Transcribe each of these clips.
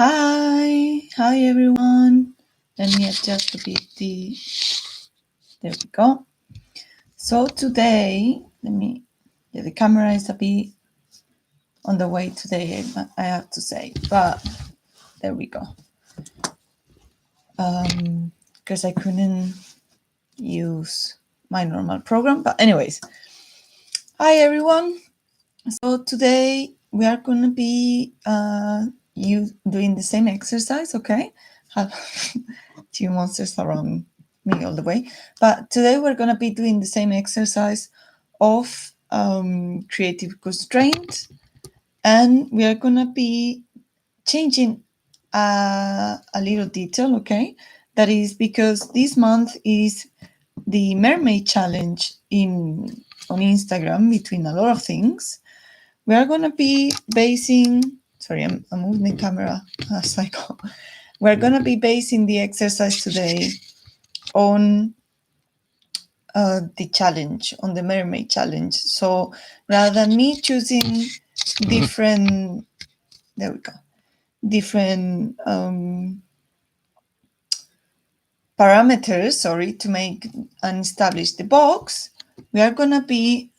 Hi everyone. Let me adjust a bit there we go. So today, the camera is a bit on the way today, I have to say, but there we go. Because I couldn't use my normal program, but anyways. Hi everyone. So today we are going to be doing the same exercise, okay? Two monsters around me all the way. But today we're going to be doing the same exercise of creative constraint, and we are going to be changing a little detail, okay? That is because this month is the MerMay challenge on Instagram, between a lot of things. We are going to be basing, sorry, I'm moving the camera as I go. We're going to be basing the exercise today on the challenge, on the MerMay challenge. So rather than me choosing different, there we go, different parameters, to make and establish the box, we are going to be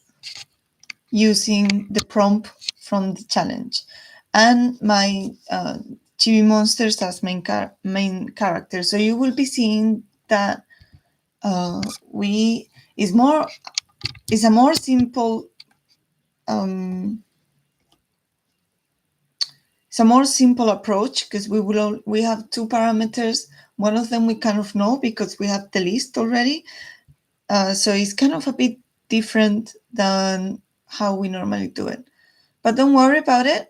using the prompt from the challenge and my chibi monsters as main characters. So you will be seeing that is a more simple it's a more simple approach, because we have two parameters. One of them we kind of know because we have the list already. So it's kind of a bit different than how we normally do it. But don't worry about it.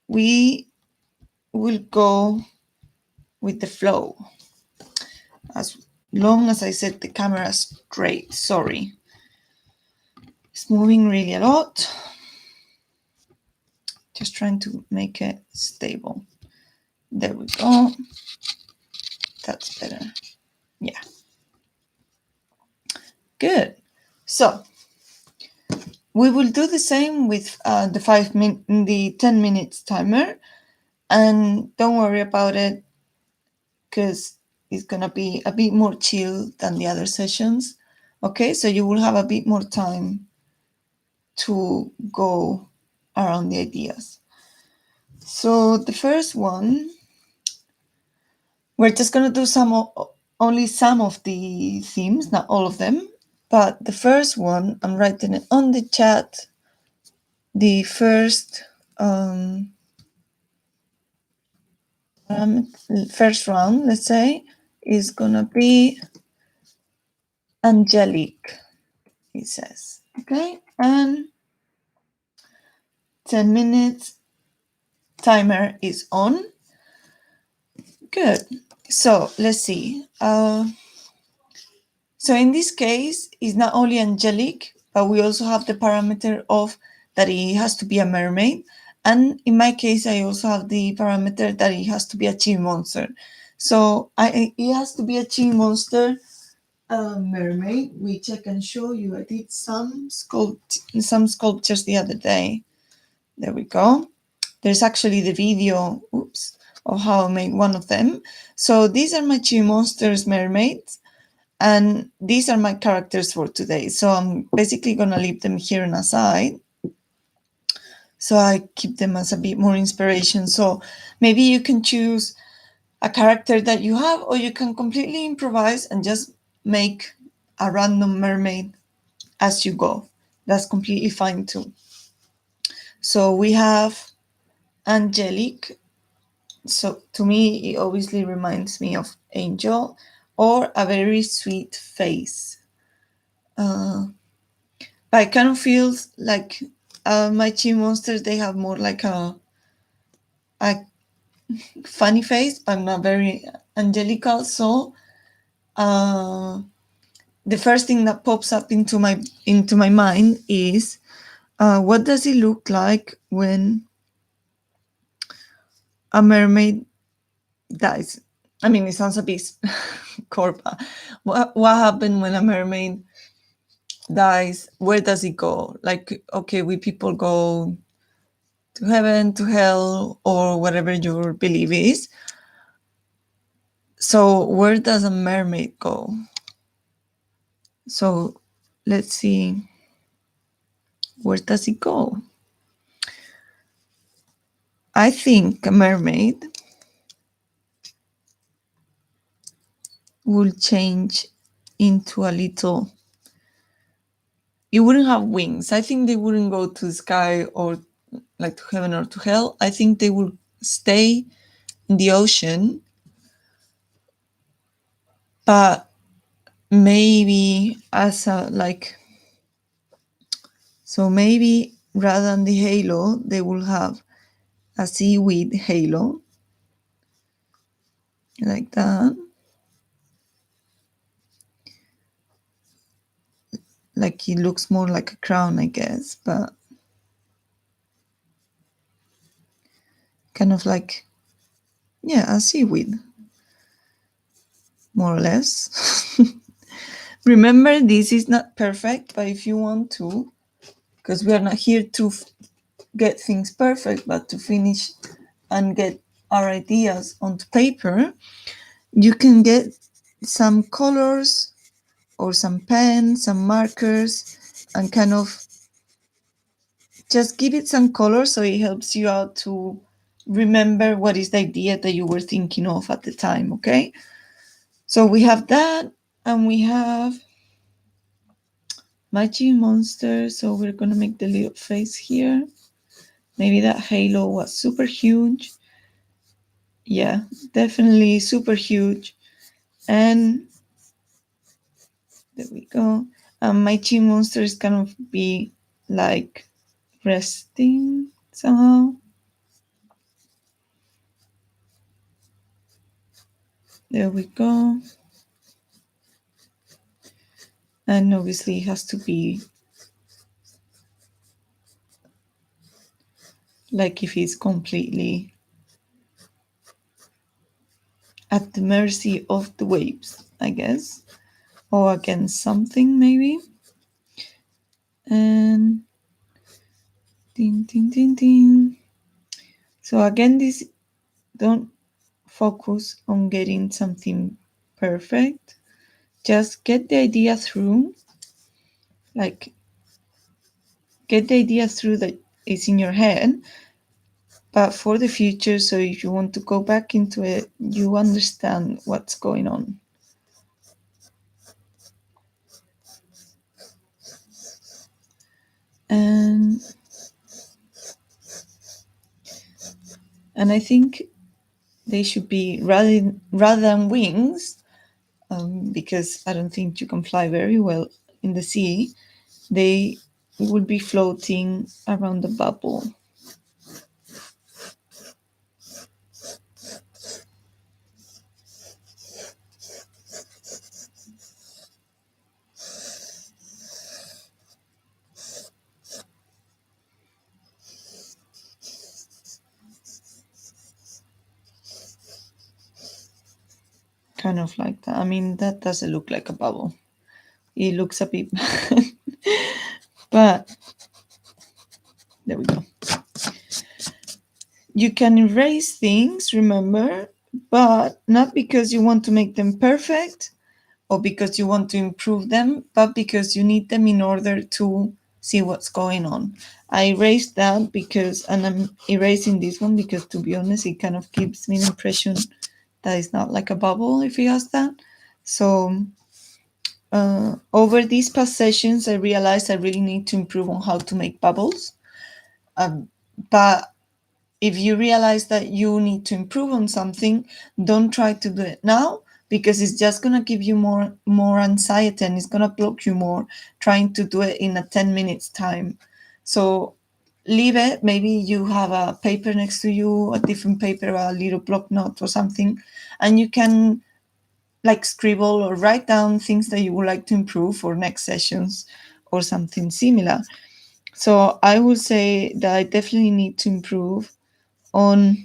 We will go with the flow. As long as I set the camera straight. Sorry. It's moving really a lot. Just trying to make it stable. There we go. That's better. Yeah. Good. So we will do the same with the 10 minutes timer. And don't worry about it, because it's going to be a bit more chill than the other sessions. Okay, so you will have a bit more time to go around the ideas. So the first one, we're just going to do only some of the themes, not all of them. But the first one, I'm writing it on the chat. The first round, let's say, is going to be angelic, it says. Okay, and 10 minutes timer is on. Good. So let's see. So in this case, it's not only angelic, but we also have the parameter of that it has to be a mermaid. And in my case, I also have the parameter that it has to be a chibi monster. So it has to be a chibi monster mermaid, which I can show you. I did some sculptures the other day. There we go. There's actually the video, of how I made one of them. So these are my chibi monsters mermaids. And these are my characters for today. So I'm basically going to leave them here on a side. So I keep them as a bit more inspiration. So maybe you can choose a character that you have, or you can completely improvise and just make a random mermaid as you go. That's completely fine too. So we have angelic. So to me, it obviously reminds me of angel, or a very sweet face. But it kind of feels like my chibi monsters, they have more like a funny face, but not very angelical. So the first thing that pops up into my mind is, what does it look like when a mermaid dies? I mean, it sounds a bit corpa. What happened when a mermaid dies? Where does it go? Like, okay, we people go to heaven, to hell, or whatever your belief is. So where does a mermaid go? So let's see, where does it go? I think a mermaid will change into a little. It wouldn't have wings. I think they wouldn't go to the sky or like to heaven or to hell. I think they will stay in the ocean, but maybe as a like, so maybe rather than the halo, they will have a seaweed halo like that. Like it looks more like a crown, I guess, but kind of like, yeah, a seaweed, more or less. Remember, this is not perfect, but if you want to, because we are not here to get things perfect, but to finish and get our ideas onto paper, you can get some colors or some pens, some markers, and kind of just give it some color so it helps you out to remember what is the idea that you were thinking of at the time, okay? So we have that, and we have Magic Monster, so we're gonna make the little face here. Maybe that halo was super huge. Yeah, definitely super huge. And there we go. My chi monster is kind of be like resting somehow. There we go. And obviously it has to be like if he's completely at the mercy of the waves, I guess, or against something maybe. And ding, ding, ding, ding. So again, this don't focus on getting something perfect. Just get the idea through, like get the idea through that is in your head, but for the future, so if you want to go back into it, you understand what's going on. And I think they should be rather than wings, because I don't think you can fly very well in the sea. They would be floating around the bubble. Kind of like that. I mean, that doesn't look like a bubble. It looks a bit bad. But there we go. You can erase things, remember, but not because you want to make them perfect or because you want to improve them, but because you need them in order to see what's going on. I erased that because, and I'm erasing this one because, to be honest, it kind of gives me an impression that it's not like a bubble if it has that. So over these past sessions, I realized I really need to improve on how to make bubbles. But if you realize that you need to improve on something, don't try to do it now because it's just going to give you more anxiety and it's going to block you more trying to do it in a 10 minutes time. So leave it. Maybe you have a paper next to you, a different paper, a little block note or something, and you can like scribble or write down things that you would like to improve for next sessions or something similar. So I would say that I definitely need to improve on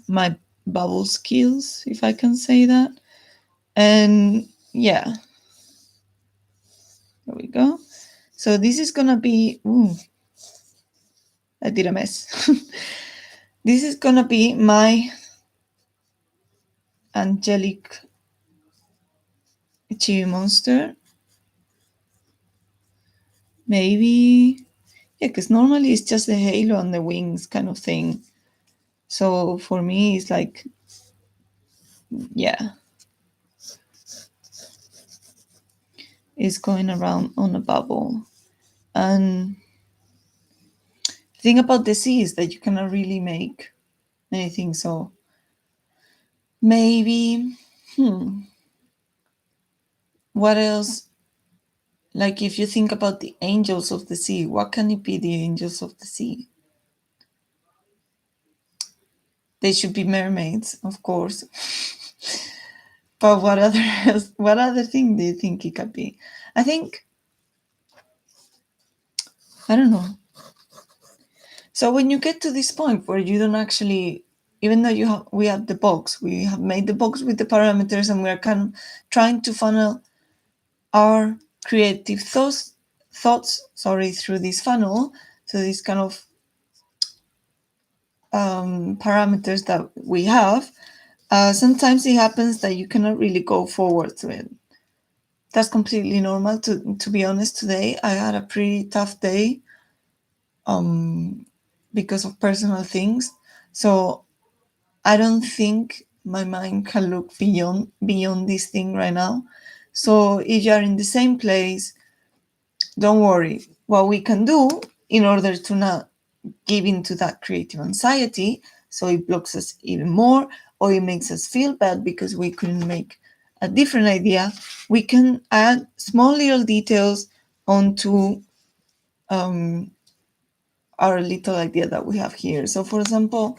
my bubble skills, if I can say that. And yeah, there we go. So this is gonna be I did a mess. This is gonna be my angelic chibi monster. Maybe, yeah, because normally it's just the halo and the wings kind of thing. So for me, it's like, yeah, it's going around on a bubble. And the thing about the sea is that you cannot really make anything. So maybe, what else? Like if you think about the angels of the sea, what can it be, the angels of the sea? They should be mermaids, of course. But what other what other thing do you think it could be? I think, I don't know. So when you get to this point where you don't actually, even though we have the box, we have made the box with the parameters, and we're kind of trying to funnel our creative thoughts, through this funnel, to this kind of parameters that we have. Sometimes it happens that you cannot really go forward to it. That's completely normal. To be honest, today I had a pretty tough day because of personal things. So I don't think my mind can look beyond this thing right now. So if you are in the same place, don't worry. What we can do in order to not give into that creative anxiety, so it blocks us even more, or it makes us feel bad because we couldn't make a different idea, we can add small little details onto our little idea that we have here. So for example,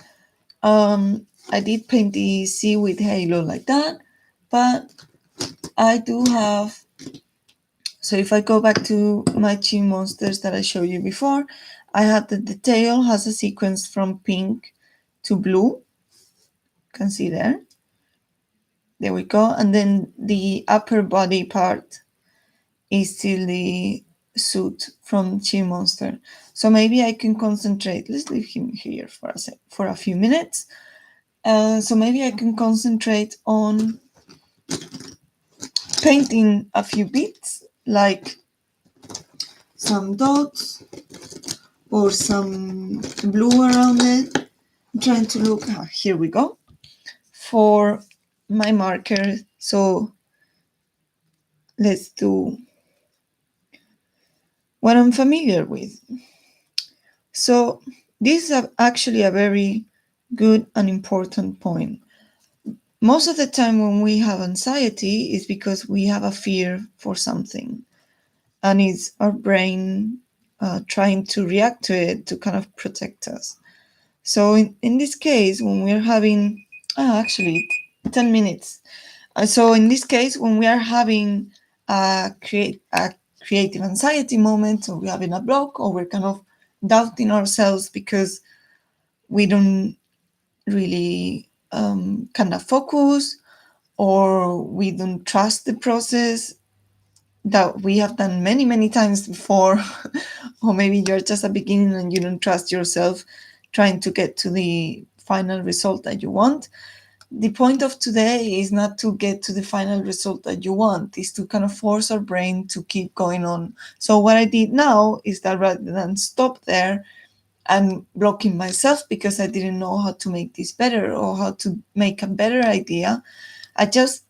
I did paint the sea with halo like that, but I do have, so if I go back to my chi monsters that I showed you before, I had that the tail has a sequence from pink to blue. You can see there. There we go. And then the upper body part is still the suit from Chi Monster. So maybe I can concentrate. Let's leave him here for a few minutes. So maybe I can concentrate on painting a few bits, like some dots or some blue around it. I'm trying to look. Here we go. For my marker. So let's do what I'm familiar with. So this is actually a very good and important point. Most of the time when we have anxiety is because we have a fear for something, and it's our brain trying to react to it to kind of protect us. So in this case, when we're having, actually 10 minutes. So in this case, when we are having a creative anxiety moment, or we're having a block, or we're kind of doubting ourselves because we don't really kind of focus, or we don't trust the process that we have done many, many times before, or maybe you're just a beginner and you don't trust yourself trying to get to the final result that you want. The point of today is not to get to the final result that you want, is to kind of force our brain to keep going on. So what I did now is that rather than stop there and blocking myself because I didn't know how to make this better or how to make a better idea, I just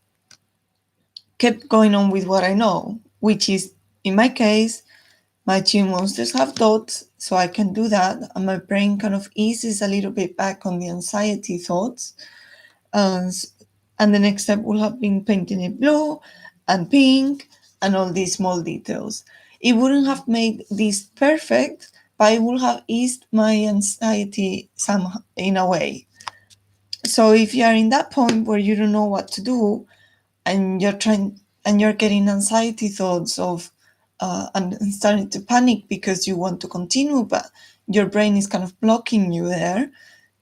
kept going on with what I know, which is, in my case, my chi monsters have dots, so I can do that, and my brain kind of eases a little bit back on the anxiety thoughts. And the next step will have been painting it blue and pink and all these small details. It wouldn't have made this perfect, but it would have eased my anxiety somehow in a way. So if you are in that point where you don't know what to do, and you're getting anxiety thoughts of and starting to panic because you want to continue, but your brain is kind of blocking you there,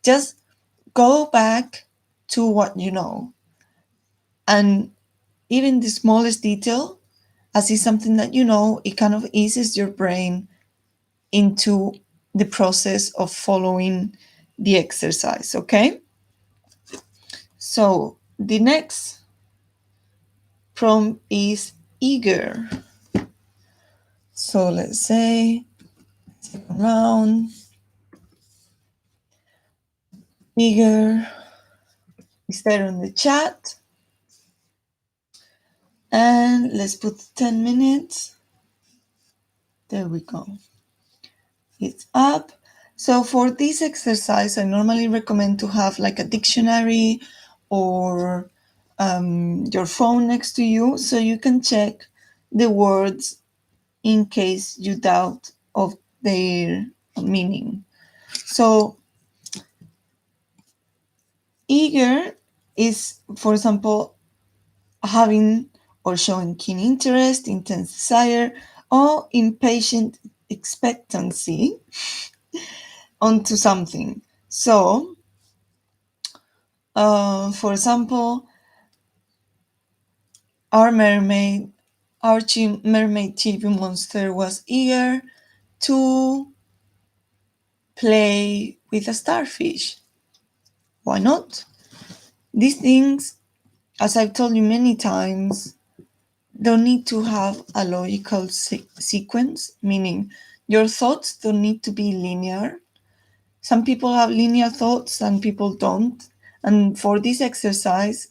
just go back to what you know. And even the smallest detail, as is something that you know, it kind of eases your brain into the process of following the exercise, okay? So the next prompt is eager. So let's say second round, eager is there on the chat. And let's put 10 minutes. There we go. It's up. So for this exercise, I normally recommend to have like a dictionary or your phone next to you so you can check the words in case you doubt of their meaning. So eager is, for example, having or showing keen interest, intense desire, or impatient expectancy onto something. So, for example, our mermaid, mermaid TV monster was eager to play with a starfish. Why not? These things, as I've told you many times, don't need to have a logical sequence, meaning your thoughts don't need to be linear. Some people have linear thoughts, some people don't. And for this exercise,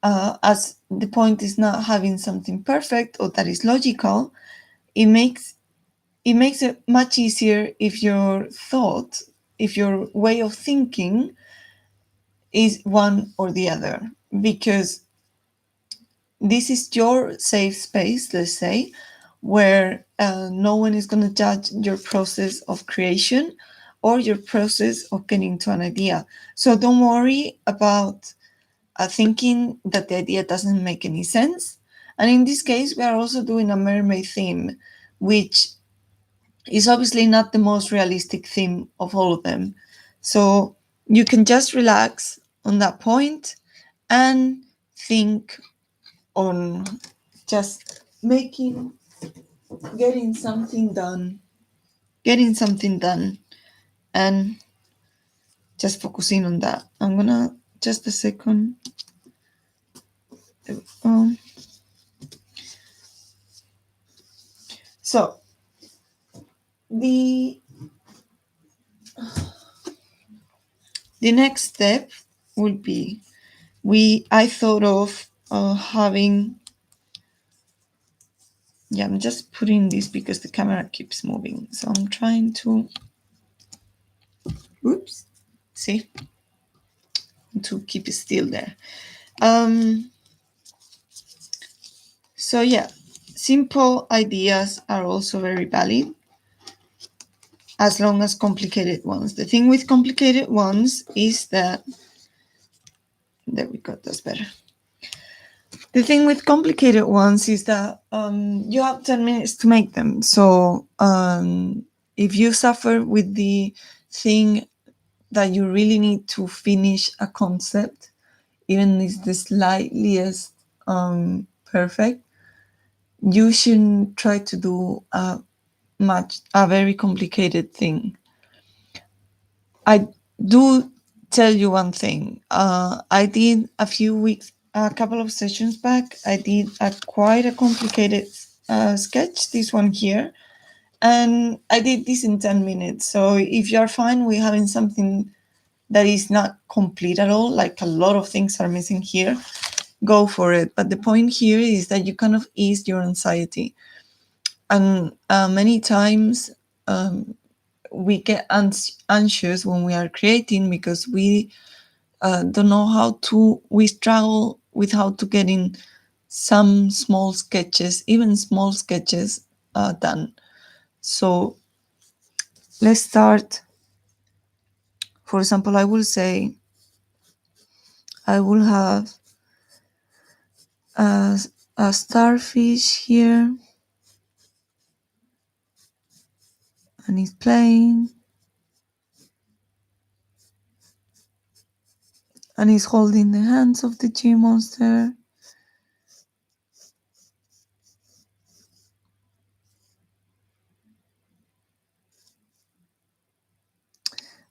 as the point is not having something perfect or that is logical, it makes it much easier if your thought, if your way of thinking is one or the other, because this is your safe space, let's say, where no one is going to judge your process of creation or your process of getting to an idea. So don't worry about thinking that the idea doesn't make any sense. And in this case, we are also doing a mermaid theme, which is obviously not the most realistic theme of all of them. So you can just relax on that point and think on just getting something done, and just focusing on that. I'm gonna, just a second. Um, so the next step would be, I thought of having, yeah, I'm just putting this because the camera keeps moving. So I'm trying to, oops, see, to keep it still there. So yeah, simple ideas are also very valid as long as complicated ones. The thing with complicated ones is that, there we go, that's better. The thing with complicated ones is that you have 10 minutes to make them. So if you suffer with the thing that you really need to finish a concept, even if it's the slightest perfect, you shouldn't try to do a very complicated thing. I do tell you one thing. I did a couple of sessions back, I did quite a complicated sketch, this one here, and I did this in 10 minutes. So if you're fine with having something that is not complete at all, like a lot of things are missing here, go for it. But the point here is that you kind of ease your anxiety. And many times we get anxious when we are creating because we don't know we struggle with how to get in some small sketches, even small sketches, done. So let's start. For example, I will say I will have a, a starfish here, and it's playing, and he's holding the hands of the G monster.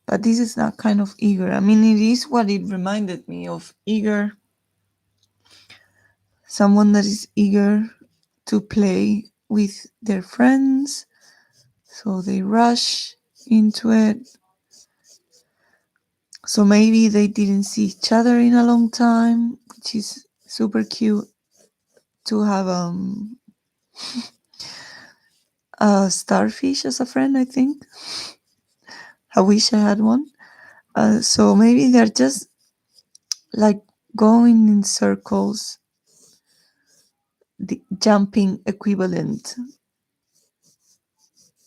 But this is not kind of eager. I mean, it is what it reminded me of, eager, someone that is eager to play with their friends, so they rush into it. So maybe they didn't see each other in a long time, which is super cute to have a starfish as a friend, I think. I wish I had one. So maybe they're just like going in circles, the jumping equivalent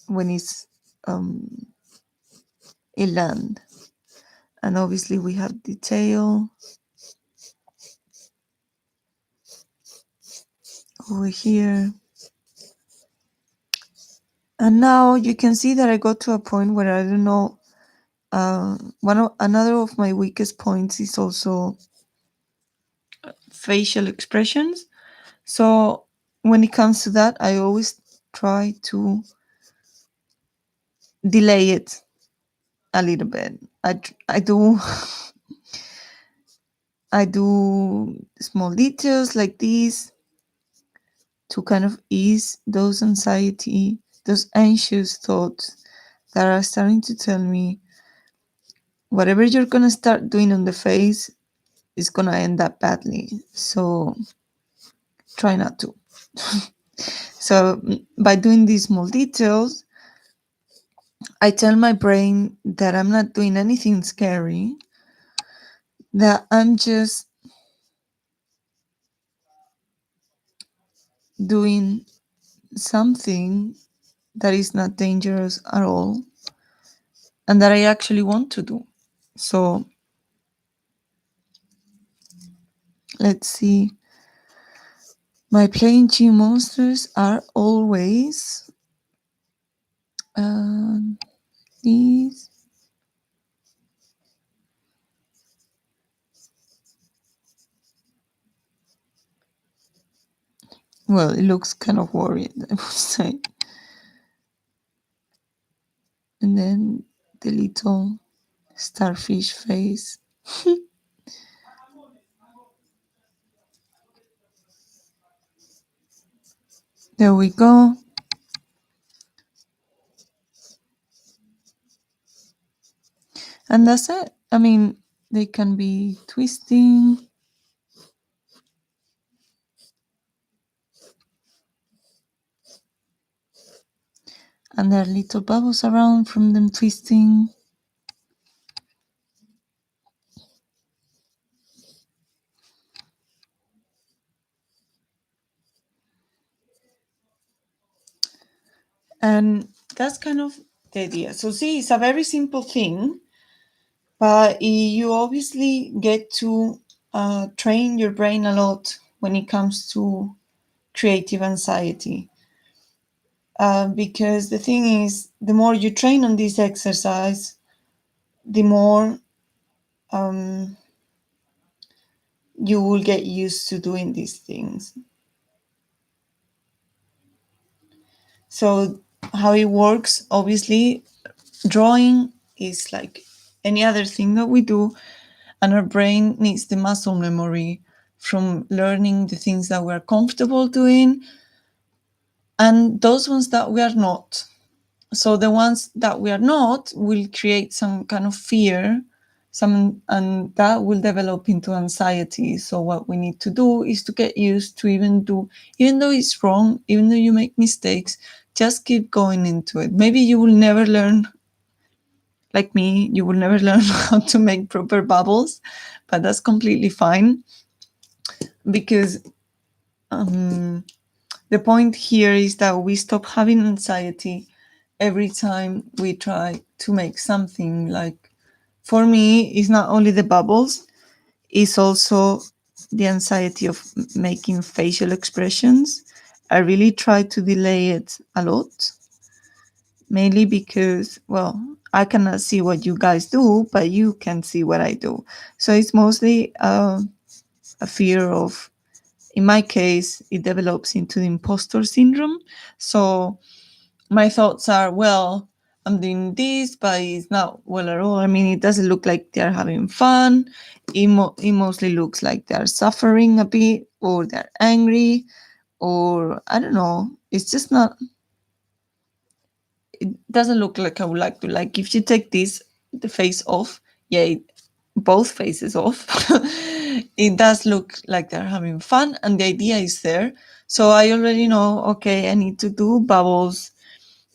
when it's inland. And obviously we have the tail over here. And now you can see that I got to a point where I don't know. Another of my weakest points is also facial expressions. So when it comes to that, I always try to delay it a little bit. I do I do small details like these to kind of ease those anxiety, those anxious thoughts that are starting to tell me whatever you're gonna start doing on the face is gonna end up badly. So try not to. So by doing these small details, I tell my brain that I'm not doing anything scary, that I'm just doing something that is not dangerous at all and that I actually want to do. So let's see. My playing G monsters are always these. Well, it looks kind of worried, I would say. And then the little starfish face. There we go. And that's it. I mean, they can be twisting. And there are little bubbles around from them twisting. And that's kind of the idea. So see, it's a very simple thing, but you obviously get to train your brain a lot when it comes to creative anxiety. Because the thing is, the more you train on this exercise, the more you will get used to doing these things. So how it works, obviously, drawing is like any other thing that we do, and our brain needs the muscle memory from learning the things that we're comfortable doing and those ones that we are not. So the ones that we are not will create some kind of fear, and that will develop into anxiety. So what we need to do is to get used to even though it's wrong, even though you make mistakes, just keep going into it. Maybe you will never learn, like me, you will never learn how to make proper bubbles, but that's completely fine, because the point here is that we stop having anxiety every time we try to make something. Like, for me, it's not only the bubbles, it's also the anxiety of making facial expressions. I really try to delay it a lot, mainly because, well, I cannot see what you guys do, but you can see what I do. So it's mostly a fear of, in my case, it develops into the imposter syndrome. So my thoughts are, well, I'm doing this, but it's not well at all. I mean, it doesn't look like they're having fun. It mostly looks like they're suffering a bit, or they're angry, or I don't know. It's just not, it doesn't look like I would like to. Like, if you take the face off, yeah, both faces off, it does look like they're having fun, and the idea is there. So I already know, okay, I need to do bubbles,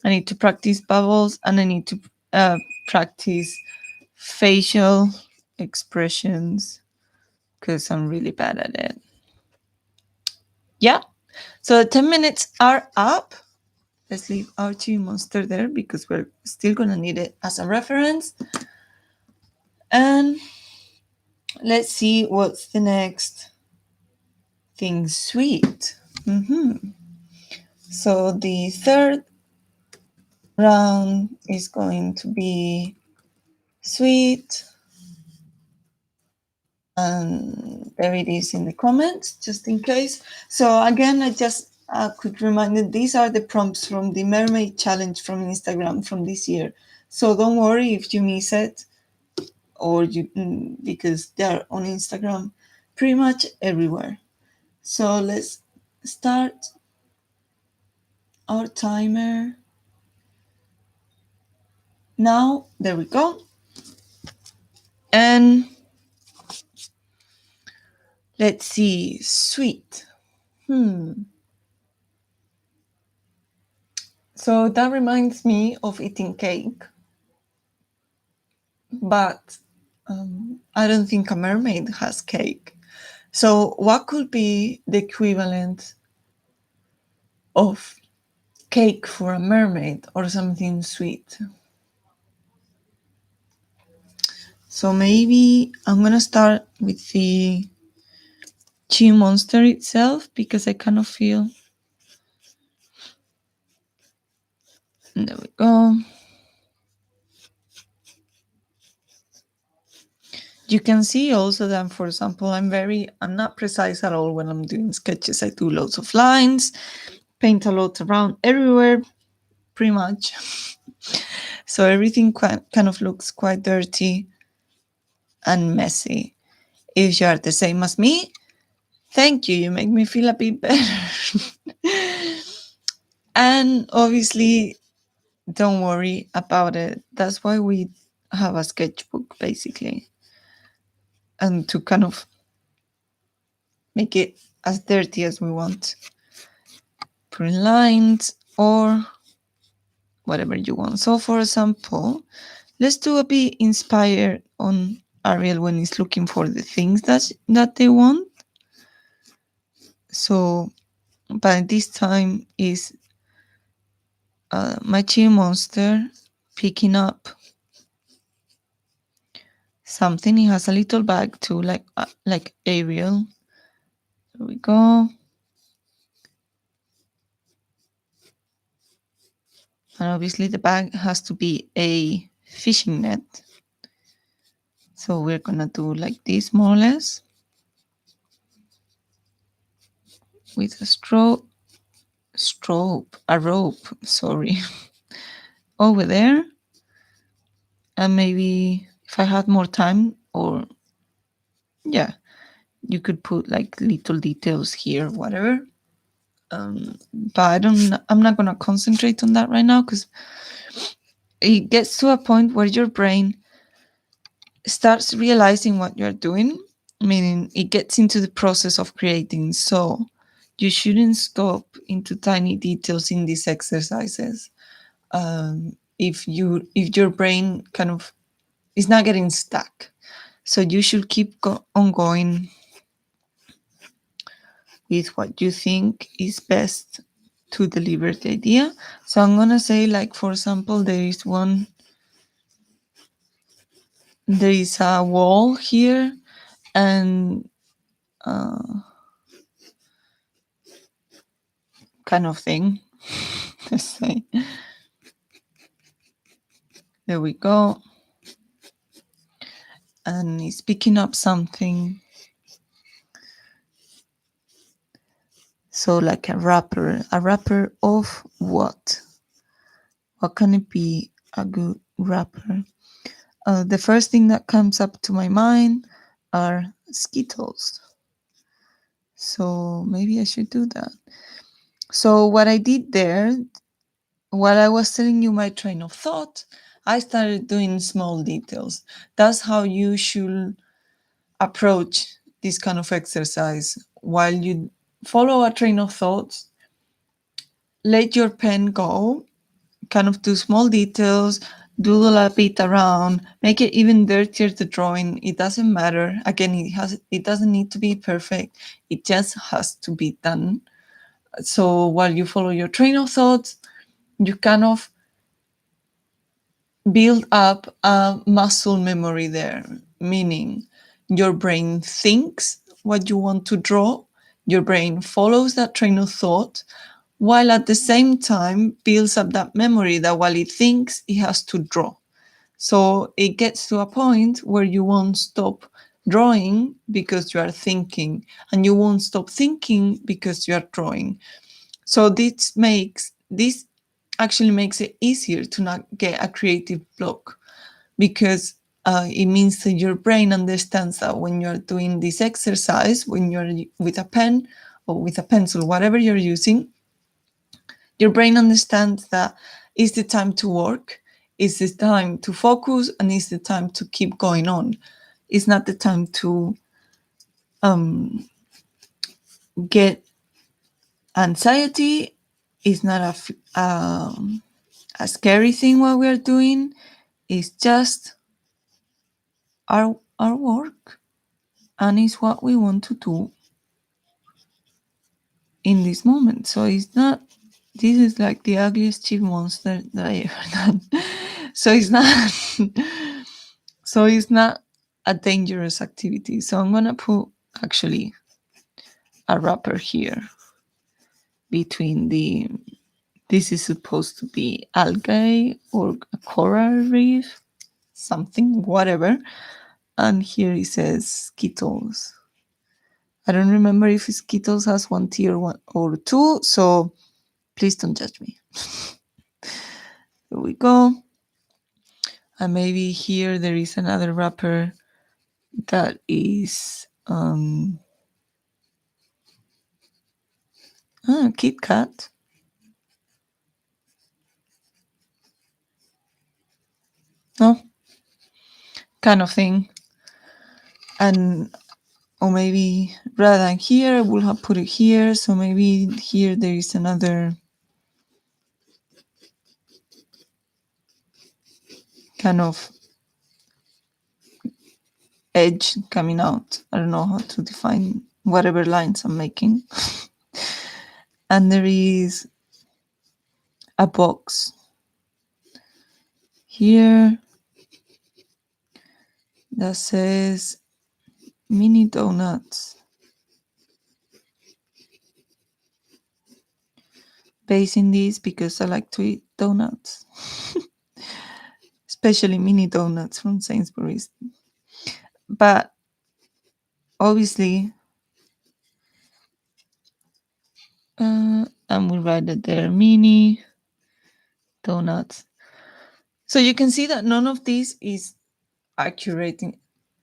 I need to practice bubbles, and I need to practice facial expressions because I'm really bad at it. Yeah. So the 10 minutes are up. Let's leave our chewy monster there because we're still going to need it as a reference. And let's see what's the next thing. Sweet. So the third round is going to be sweet. And there it is in the comments, just in case. So again, I just could remind you, these are the prompts from the MerMay challenge from Instagram from this year. So don't worry if you miss it, or you because they're on Instagram pretty much everywhere. So let's start our timer. Now, there we go. And let's see, sweet. So that reminds me of eating cake. But I don't think a mermaid has cake. So what could be the equivalent of cake for a mermaid or something sweet? So maybe I'm gonna start with the Chi monster itself because I kind of feel. There we go. You can see also that, for example, I'm not precise at all when I'm doing sketches. I do loads of lines, paint a lot around everywhere, pretty much. So everything kind of looks quite dirty and messy. If you are the same as me, thank you. You make me feel a bit better. And obviously, don't worry about it. That's why we have a sketchbook, basically. And to kind of make it as dirty as we want. Put lines or whatever you want. So for example, let's do a bit inspired on Ariel when he's looking for the things that they want. So, but this time is my chi monster picking up something. He has a little bag too, like Ariel. There we go. And obviously the bag has to be a fishing net. So we're gonna do like this more or less. With a rope, sorry, over there. And maybe if I had more time, or yeah, you could put like little details here, whatever. But I'm not gonna concentrate on that right now because it gets to a point where your brain starts realizing what you're doing, meaning it gets into the process of creating. So you shouldn't stop into tiny details in these exercises. If your brain kind of is not getting stuck, so you should keep on going with what you think is best to deliver the idea. So I'm gonna say, like, for example, there is a wall here, and kind of thing. Let's say, there we go, and it's picking up something. So like a wrapper of what? What can it be? a good wrapper? The first thing that comes up to my mind are Skittles. So maybe I should do that. So what I did there, while I was telling you my train of thought, I started doing small details. That's how you should approach this kind of exercise. While you follow a train of thoughts, let your pen go, kind of do small details, doodle a bit around, make it even dirtier the drawing. It doesn't matter. Again, it doesn't need to be perfect. It just has to be done. So while you follow your train of thoughts, you kind of build up a muscle memory there, meaning your brain thinks what you want to draw, your brain follows that train of thought, while at the same time builds up that memory that while it thinks, it has to draw. So it gets to a point where you won't stop drawing because you are thinking, and you won't stop thinking because you are drawing. So this actually makes it easier to not get a creative block, because it means that your brain understands that when you're doing this exercise, when you're with a pen or with a pencil, whatever you're using, your brain understands that it's the time to work, it's the time to focus, and it's the time to keep going on. It's not the time to get anxiety. It's not a scary thing what we're doing. It's just our work, and it's what we want to do in this moment. So it's not, this is like the ugliest chick monster that I ever done. So it's not so it's not a dangerous activity. So I'm gonna put actually a wrapper here between the, this is supposed to be algae or a coral reef, something, whatever. And here it says Skittles. I don't remember if Skittles has one T or one or two, so please don't judge me. Here we go. And maybe here there is another wrapper that is Kit Kat. No, kind of thing. And or maybe rather than here, I will have put it here. So maybe here there is another kind of edge coming out. I don't know how to define whatever lines I'm making. And there is a box here that says mini donuts. Based in this because I like to eat donuts, especially mini donuts from Sainsbury's. But obviously, and we write that they're mini donuts. So you can see that none of this is accurate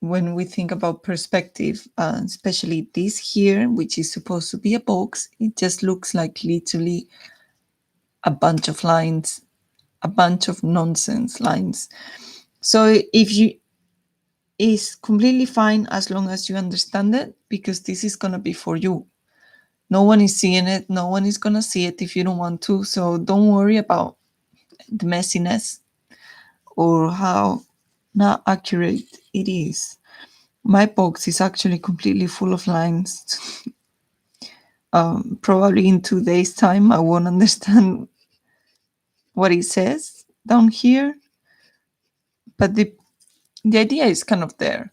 when we think about perspective, especially this here, which is supposed to be a box. It just looks like literally a bunch of lines, a bunch of nonsense lines. So if you, is completely fine as long as you understand it, because this is going to be for you. No one is seeing it. No one is going to see it if you don't want to. So don't worry about the messiness or how not accurate it is. My box is actually completely full of lines. Probably in 2 days' time, I won't understand what it says down here. But the idea is kind of there.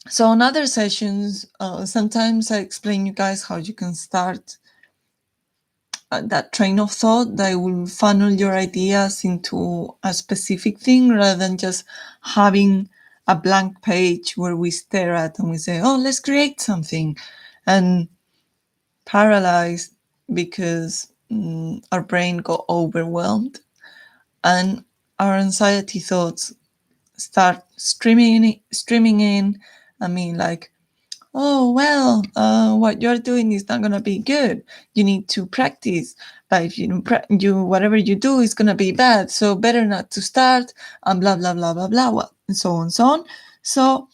So on other sessions, sometimes I explain you guys how you can start that train of thought that will funnel your ideas into a specific thing rather than just having a blank page where we stare at and we say, oh, let's create something, and paralyzed because our brain got overwhelmed. And our anxiety thoughts start streaming in. I mean, like, oh well, what you're doing is not gonna be good. You need to practice, but if you whatever you do is gonna be bad. So better not to start, and blah blah blah blah blah, and so on so on. So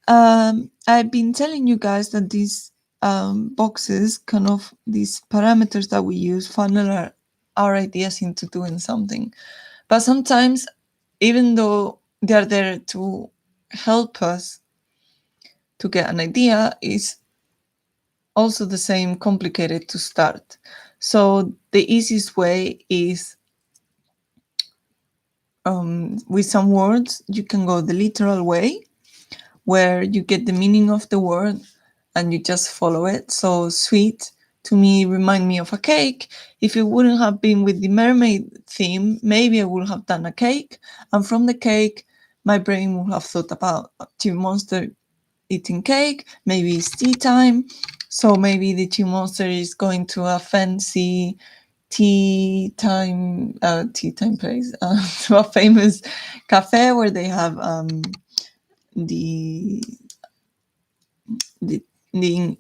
I've been telling you guys that these boxes, kind of these parameters that we use, funnel our ideas into doing something. But sometimes, even though they're there to help us to get an idea, is also the same complicated to start. So the easiest way is with some words, you can go the literal way, where you get the meaning of the word and you just follow it. So sweet to me remind me of a cake. If it wouldn't have been with the mermaid theme, maybe I would have done a cake. And from the cake, my brain would have thought about Tea Monster eating cake. Maybe it's tea time. So maybe the Tea Monster is going to a fancy tea time place, to a famous cafe where they have the the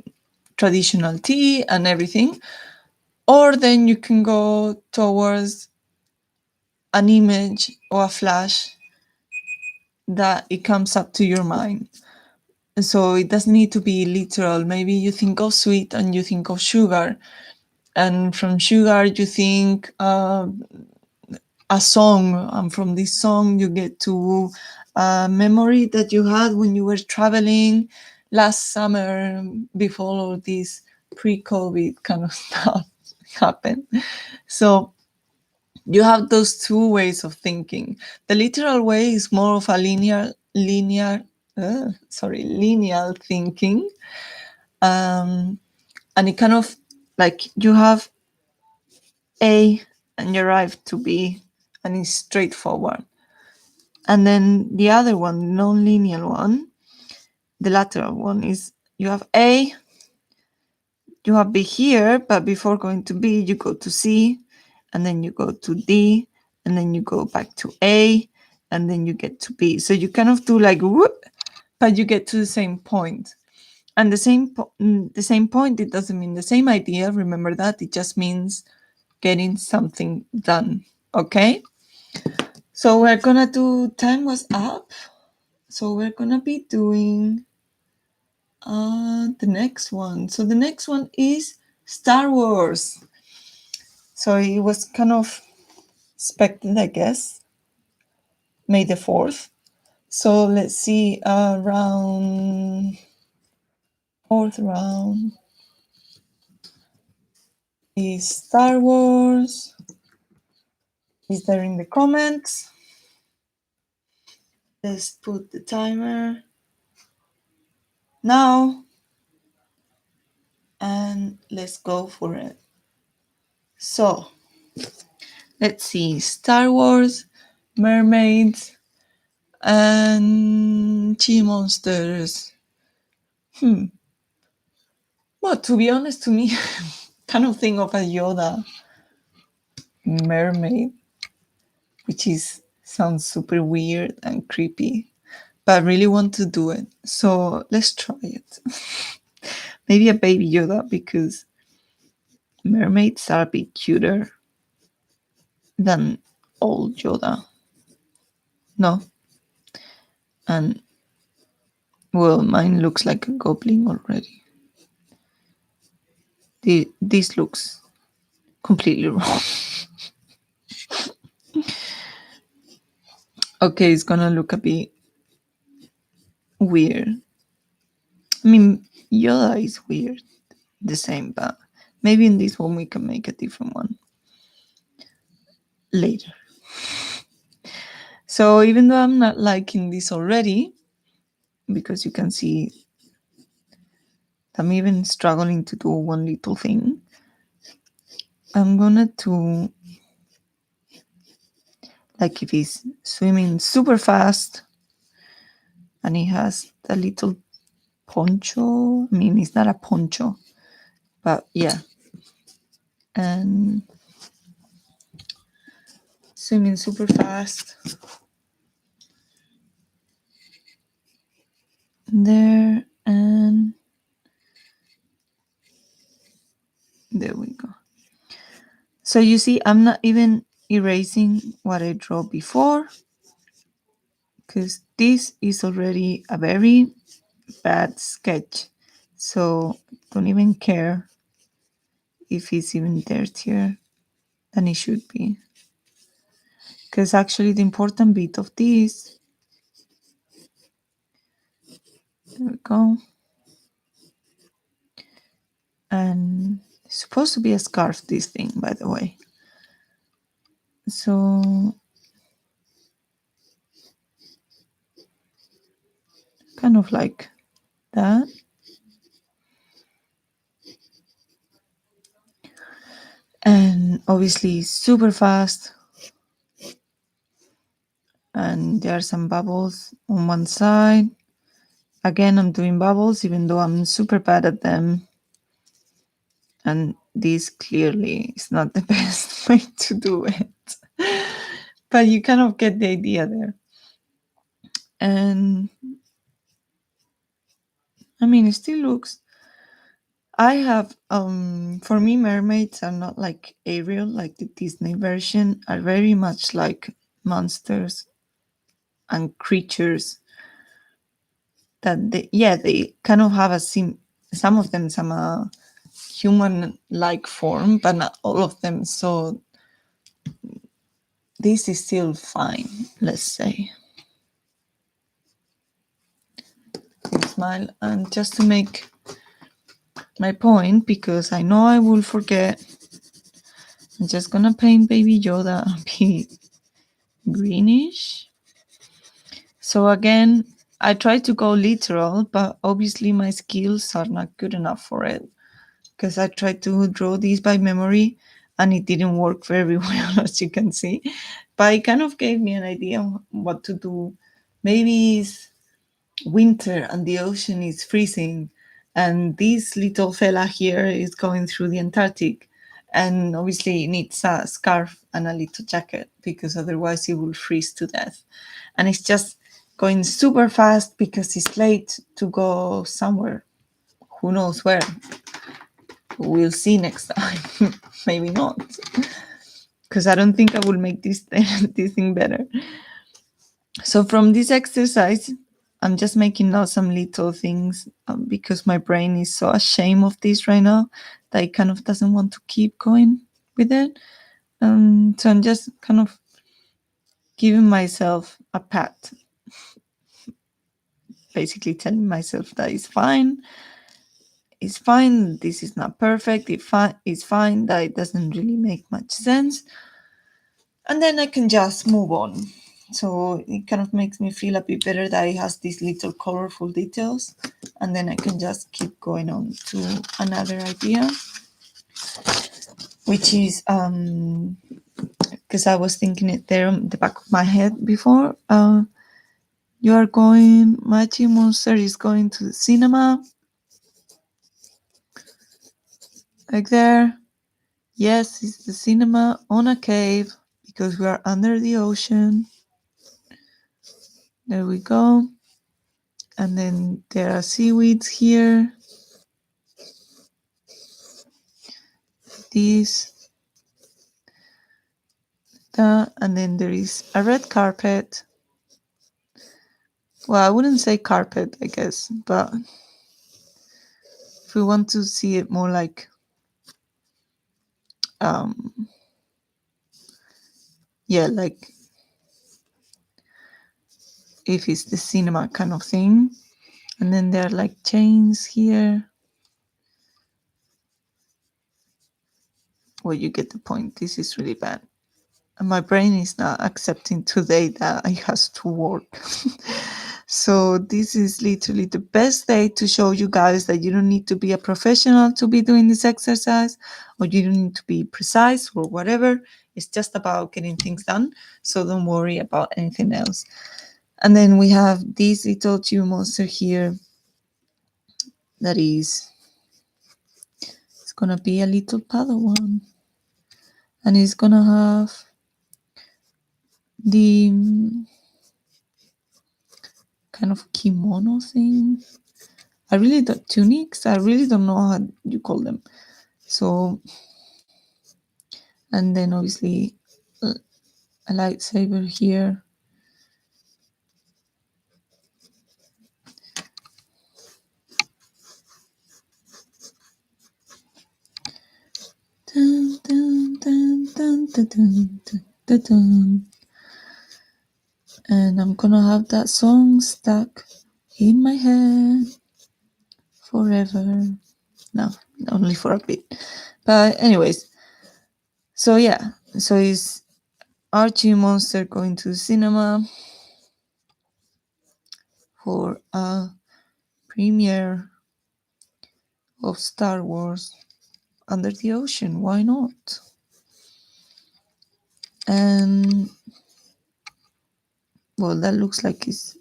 traditional tea and everything. Or then you can go towards an image or a flash that it comes up to your mind. So it doesn't need to be literal. Maybe you think of sweet and you think of sugar, and from sugar you think a song, and from this song you get to a memory that you had when you were traveling last summer before all this pre-COVID kind of stuff happened. So you have those two ways of thinking. The literal way is more of a linear thinking, and it kind of like you have A and you arrive to B, and it's straightforward. And then the other one, non-linear one, the lateral one, is you have A, you have B here, but before going to B, you go to C, and then you go to D, and then you go back to A, and then you get to B. So you kind of do like whoop, but you get to the same point. And the same point, it doesn't mean the same idea. Remember that. It just means getting something done. Okay? So we're gonna do, time was up. So we're gonna be doing the next one. So the next one is Star Wars. So it was kind of expected, I guess. May the 4th. So let's see, fourth round is Star Wars. Is there in the comments? Let's put the timer now. And let's go for it. So let's see, Star Wars, mermaids, and Tea Monsters. Well, to be honest, to me, kind of think of a Yoda mermaid, which sounds super weird and creepy, but I really want to do it. So let's try it. Maybe a baby Yoda, because mermaids are a bit cuter than old Yoda. No? And, well, mine looks like a goblin already. This looks completely wrong. Okay, it's gonna look a bit weird. I mean, Yoda is weird, the same, but maybe in this one we can make a different one later. So even though I'm not liking this already, because you can see I'm even struggling to do one little thing, I'm gonna do, like, if he's swimming super fast and he has a little poncho. I mean, it's not a poncho, but yeah. And swimming super fast. There, and there we go. So you see, I'm not even erasing what I drew before, because this is already a very bad sketch. So don't even care if it's even dirtier than it should be. Because actually the important bit of this, there we go. And it's supposed to be a scarf, this thing, by the way. So kind of like that. And obviously super fast. And there are some bubbles on one side. Again, I'm doing bubbles even though I'm super bad at them. And this clearly is not the best way to do it. But you kind of get the idea there. And I mean, it still looks. I have, for me, mermaids are not like Ariel, like the Disney version, are very much like monsters and creatures that they kind of have some of them some human-like form, but not all of them. So this is still fine, let's say. Smile, and just to make my point, because I know I will forget, I'm just gonna paint Baby Yoda a bit greenish. So again, I try to go literal, but obviously my skills are not good enough for it, because I tried to draw these by memory and it didn't work very well, as you can see. But it kind of gave me an idea of what to do. Maybe it's winter and the ocean is freezing, and this little fella here is going through the Antarctic, and obviously he needs a scarf and a little jacket because otherwise he will freeze to death. And it's just going super fast because he's late to go somewhere. Who knows where? We'll see next time. Maybe not, because I don't think I will make this thing better. So from this exercise, I'm just making now some little things because my brain is so ashamed of this right now that it kind of doesn't want to keep going with it. So I'm just kind of giving myself a pat, basically telling myself that it's fine. It's fine. This is not perfect. It's fine that it doesn't really make much sense. And then I can just move on. So it kind of makes me feel a bit better that it has these little colorful details. And then I can just keep going on to another idea, which is, because I was thinking it there on the back of my head before. You are going, Magic Monster is going to the cinema. Like there. Yes, it's the cinema on a cave because we are under the ocean. There we go. And then there are seaweeds here. This, that, and then there is a red carpet. Well, I wouldn't say carpet, I guess, but if we want to see it more like like if it's the cinema kind of thing. And then there are like chains here. Well, you get the point. This is really bad. And my brain is not accepting today that it has to work. So this is literally the best day to show you guys that you don't need to be a professional to be doing this exercise, or you don't need to be precise or whatever. It's just about getting things done. So don't worry about anything else. And then we have this little tube monster here that is, it's gonna be a little Padawan. And it's gonna have the kind of kimono thing. I really don't, tunics, I really don't know how you call them. So, and then obviously a lightsaber here. Dun, dun, dun, dun, dun, dun, dun, dun, dun. And I'm gonna have that song stuck in my head forever. No, only for a bit. But anyways, so yeah, so it's Archie Monster going to the cinema for a premiere of Star Wars Under the Ocean. Why not? And well, that looks like it's,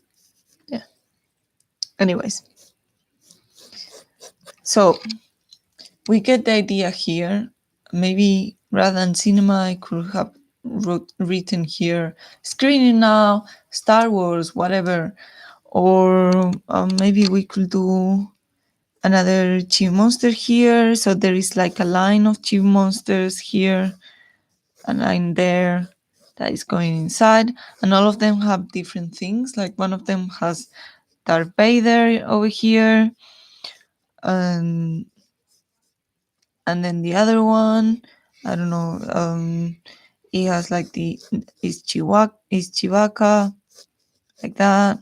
yeah. Anyways, so we get the idea here. Maybe rather than cinema, I could have written here screening now, Star Wars, whatever. Or maybe we could do another chief monster here. So there is like a line of chief monsters here, a line there that is going inside, and all of them have different things. Like one of them has Darth Vader over here, and then the other one, I don't know, it has like is Chewbacca, like that,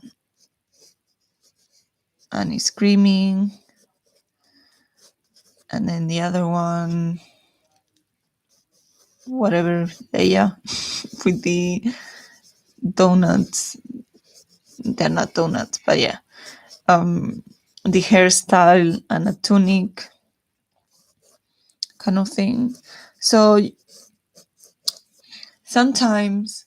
and he's screaming. And then the other one, whatever, Leia, with the donuts. They're not donuts, but yeah. The hairstyle and a tunic kind of thing. So sometimes,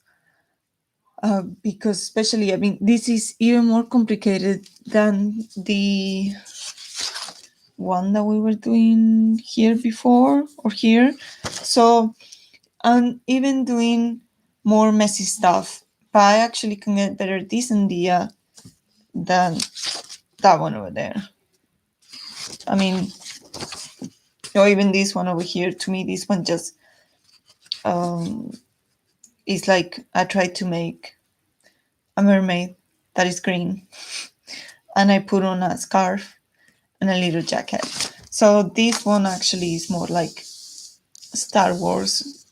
because especially, I mean, this is even more complicated than the one that we were doing here before or here. So I'm even doing more messy stuff, but I actually can get better this idea than that one over there. I mean, or even this one over here. To me, this one just is like I tried to make a mermaid that is green, and I put on a scarf and a little jacket. So this one actually is more like Star Wars,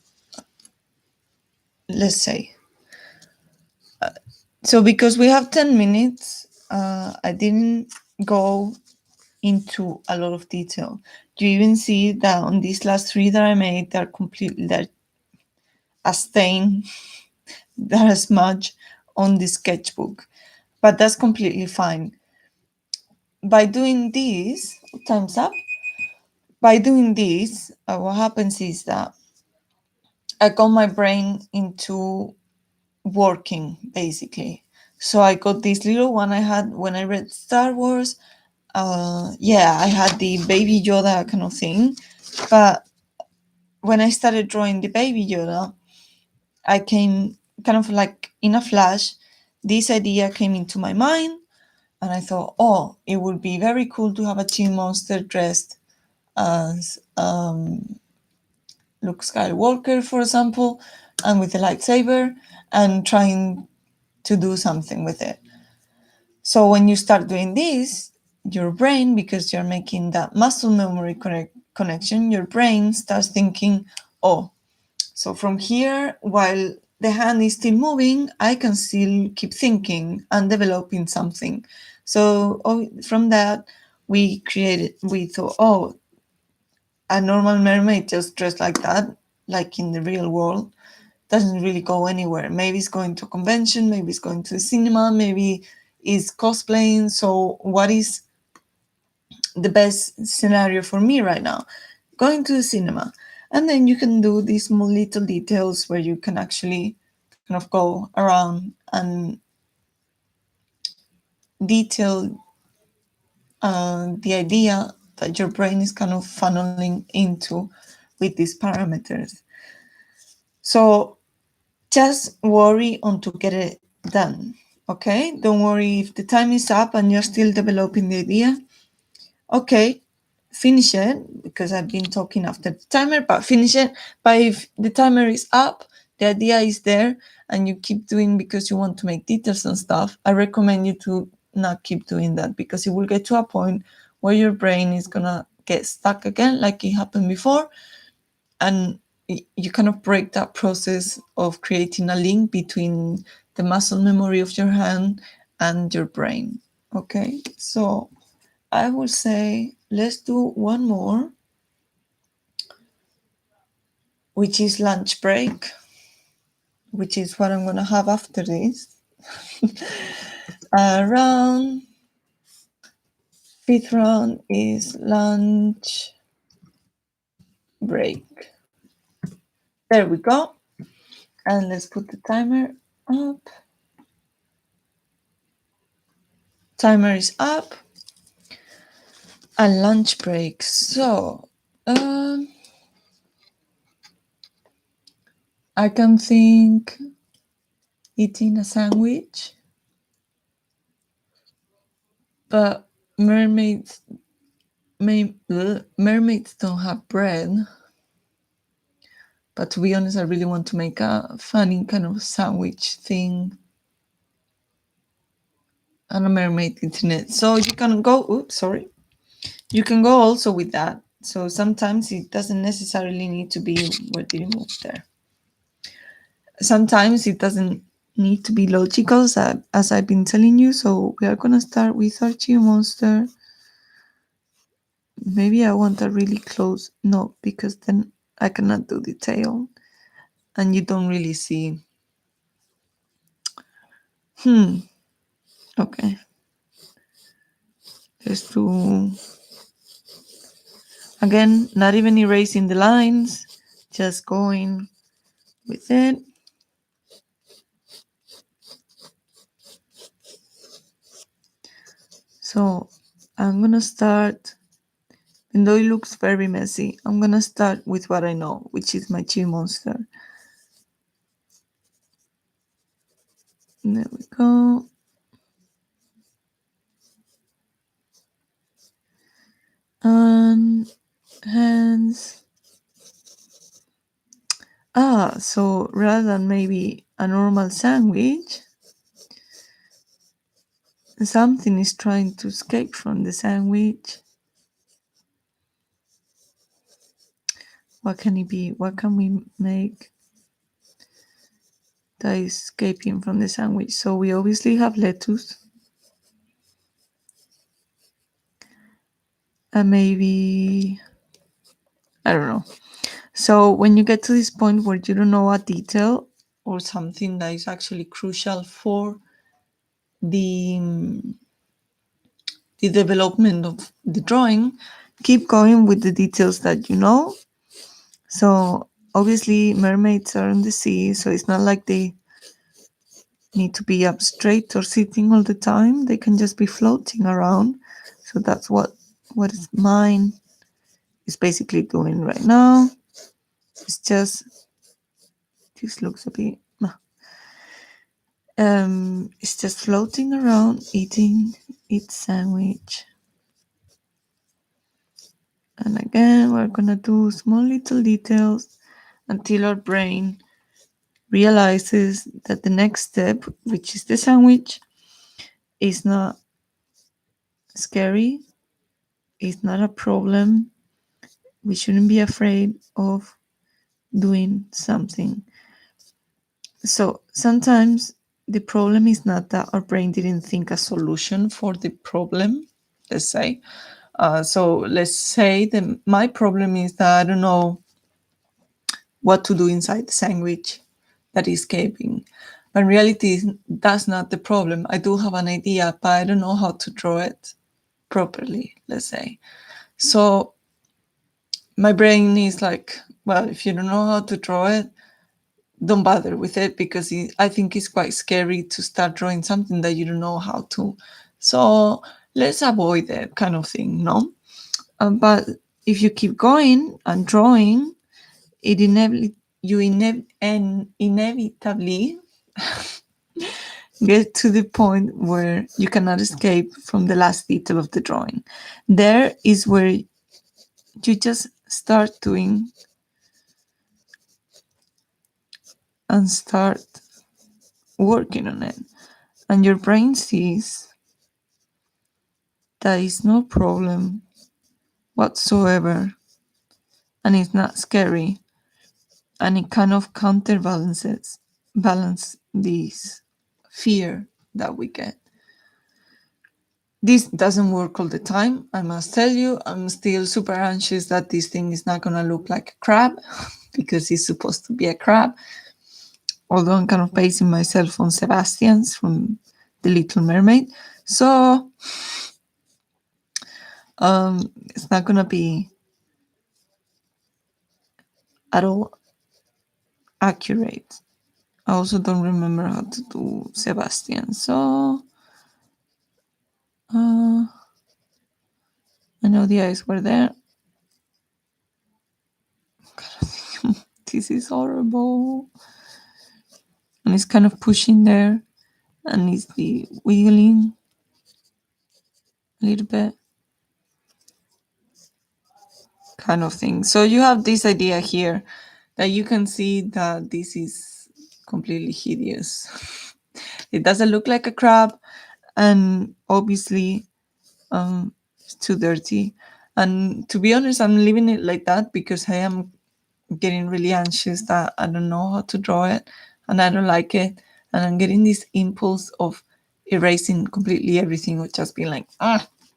let's say. So because we have 10 minutes, I didn't go into a lot of detail. You even see that on these last three that I made, they're a stain, they're a smudge on the sketchbook. But that's completely fine. By doing this, time's up. By doing this, what happens is that I got my brain into working, basically. So I got this little one I had when I read Star Wars. I had the baby Yoda kind of thing. But when I started drawing the baby Yoda, I came kind of like in a flash, this idea came into my mind, and I thought, oh, it would be very cool to have a teen monster dressed as Luke Skywalker, for example, and with a lightsaber, and trying to do something with it. So when you start doing this, your brain, because you're making that muscle memory connection, your brain starts thinking, oh, so from here, while the hand is still moving, I can still keep thinking and developing something. So from that, we thought, oh, a normal mermaid just dressed like that, like in the real world, doesn't really go anywhere. Maybe it's going to a convention, maybe it's going to the cinema, maybe it's cosplaying. So what is the best scenario for me right now? Going to the cinema. And then you can do these small little details where you can actually kind of go around and detail the idea that your brain is kind of funneling into with these parameters. So just worry on to get it done. Okay, don't worry if the time is up and you're still developing the idea. Okay, finish it, because I've been talking after the timer, but finish it. But if the timer is up, the idea is there, and you keep doing because you want to make details and stuff, I recommend you to not keep doing that, because it will get to a point where your brain is gonna get stuck again, like it happened before, and you kind of break that process of creating a link between the muscle memory of your hand and your brain. Okay, so I will say let's do one more, which is lunch break, which is what I'm gonna have after this. Round fifth round is lunch break. There we go. And let's put the timer up. Timer is up. And lunch break. So I can think eating a sandwich, but mermaids don't have bread. But to be honest, I really want to make a funny kind of sandwich thing and a mermaid eating it. So you can go, you can go also with that. So sometimes it doesn't necessarily need to be, where did it move there? Sometimes it doesn't need to be logical, as I've been telling you. So we are going to start with our Archie Monster. Maybe I want a really close, no, because then I cannot do detail and you don't really see. Okay. Let's do, again, not even erasing the lines, just going with it. So I'm going to start, even though it looks very messy, I'm going to start with what I know, which is my Chi Monster. There we go. And hands. So rather than maybe a normal sandwich, something is trying to escape from the sandwich. What can it be? What can we make that is escaping from the sandwich? So we obviously have lettuce. And maybe, I don't know. So when you get to this point where you don't know a detail or something that is actually crucial for the development of the drawing, keep going with the details that you know. So obviously mermaids are in the sea, so it's not like they need to be up straight or sitting all the time. They can just be floating around. So that's what is mine is basically doing right now. It's just, this looks a bit, it's just floating around eating its sandwich. And again, we're gonna do small little details until our brain realizes that the next step, which is the sandwich, is not scary, it's not a problem. We shouldn't be afraid of doing something. So sometimes the problem is not that our brain didn't think a solution for the problem, let's say. So let's say that my problem is that I don't know what to do inside the sandwich that is escaping. But in reality, that's not the problem. I do have an idea, but I don't know how to draw it properly, let's say. So my brain is like, well, if you don't know how to draw it, don't bother with it, because I think it's quite scary to start drawing something that you don't know how to. So let's avoid that kind of thing, no? But if you keep going and drawing, it you inevitably get to the point where you cannot escape from the last detail of the drawing. There is where you just start doing and start working on it. And your brain sees that is no problem whatsoever, and it's not scary, and it kind of balance this fear that we get. This doesn't work all the time, I must tell you. I'm still super anxious that this thing is not gonna look like a crab because it's supposed to be a crab. Although I'm kind of basing myself on Sebastian's from The Little Mermaid. So it's not gonna be at all accurate. I also don't remember how to do Sebastian. So I know the eyes were there. This is horrible. And it's kind of pushing there. And it's the wiggling a little bit. Kind of thing. So you have this idea here that you can see that this is completely hideous. It doesn't look like a crab, and obviously it's too dirty. And to be honest, I'm leaving it like that because I am getting really anxious that I don't know how to draw it and I don't like it. And I'm getting this impulse of erasing completely everything or just being like,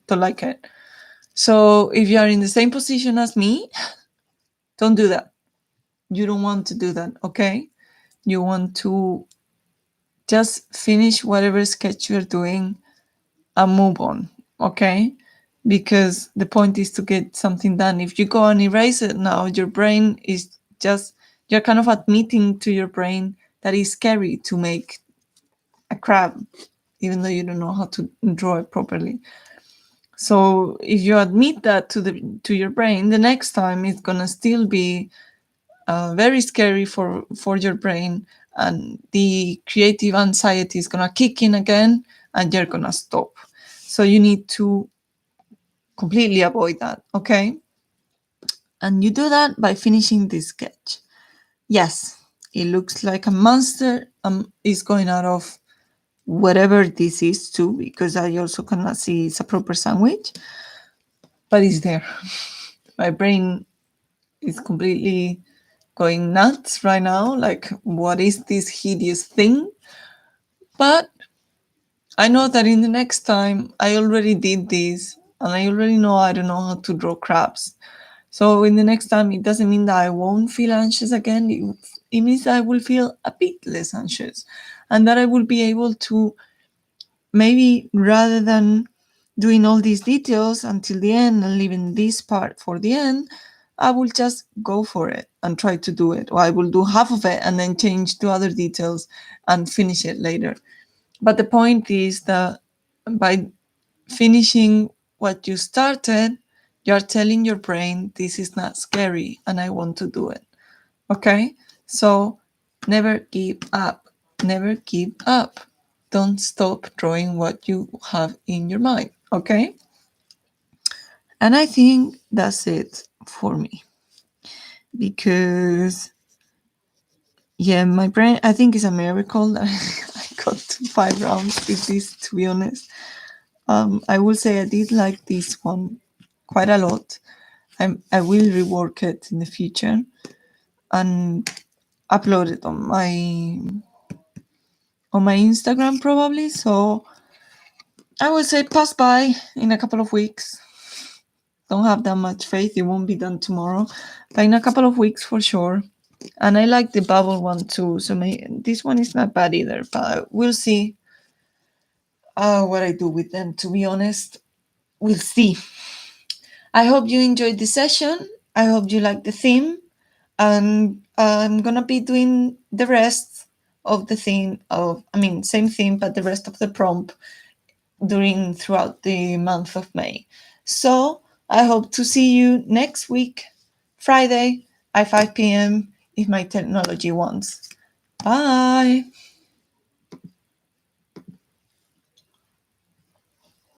don't like it. So if you are in the same position as me, don't do that. You don't want to do that, okay? You want to just finish whatever sketch you're doing and move on, okay? Because the point is to get something done. If you go and erase it now, your brain is just, you're kind of admitting to your brain that it's scary to make a crab, even though you don't know how to draw it properly. So if you admit that to your brain, the next time it's gonna still be very scary for your brain, and the creative anxiety is gonna kick in again, and you're gonna stop. So you need to completely avoid that, okay? And you do that by finishing this sketch. Yes, it looks like a monster is going out of whatever this is too, because I also cannot see it's a proper sandwich, but it's there. My brain is completely going nuts right now. Like, what is this hideous thing? But I know that in the next time I already did this, and I already know I don't know how to draw crabs. So in the next time, it doesn't mean that I won't feel anxious again. It means that I will feel a bit less anxious, and that I will be able to, maybe rather than doing all these details until the end and leaving this part for the end, I will just go for it and try to do it. Or I will do half of it and then change to other details and finish it later. But the point is that by finishing what you started, you're telling your brain, this is not scary and I want to do it. Okay? So never give up. Never give up. Don't stop drawing what you have in your mind. Okay? And I think that's it for me. Because, yeah, my brain, I think it's a miracle that I got to 5 rounds with this, to be honest. I will say I did like this one quite a lot. I will rework it in the future and upload it on my Instagram probably. So I will say pass by in a couple of weeks. Don't have that much faith. It won't be done tomorrow, but in a couple of weeks for sure. And I like the bubble one too. So this one is not bad either, but we'll see what I do with them. To be honest, we'll see. I hope you enjoyed the session. I hope you like the theme. And I'm gonna be doing the rest of the theme same theme, but the rest of the prompt throughout the month of May. So I hope to see you next week, Friday at 5 p.m. if my technology wants. Bye.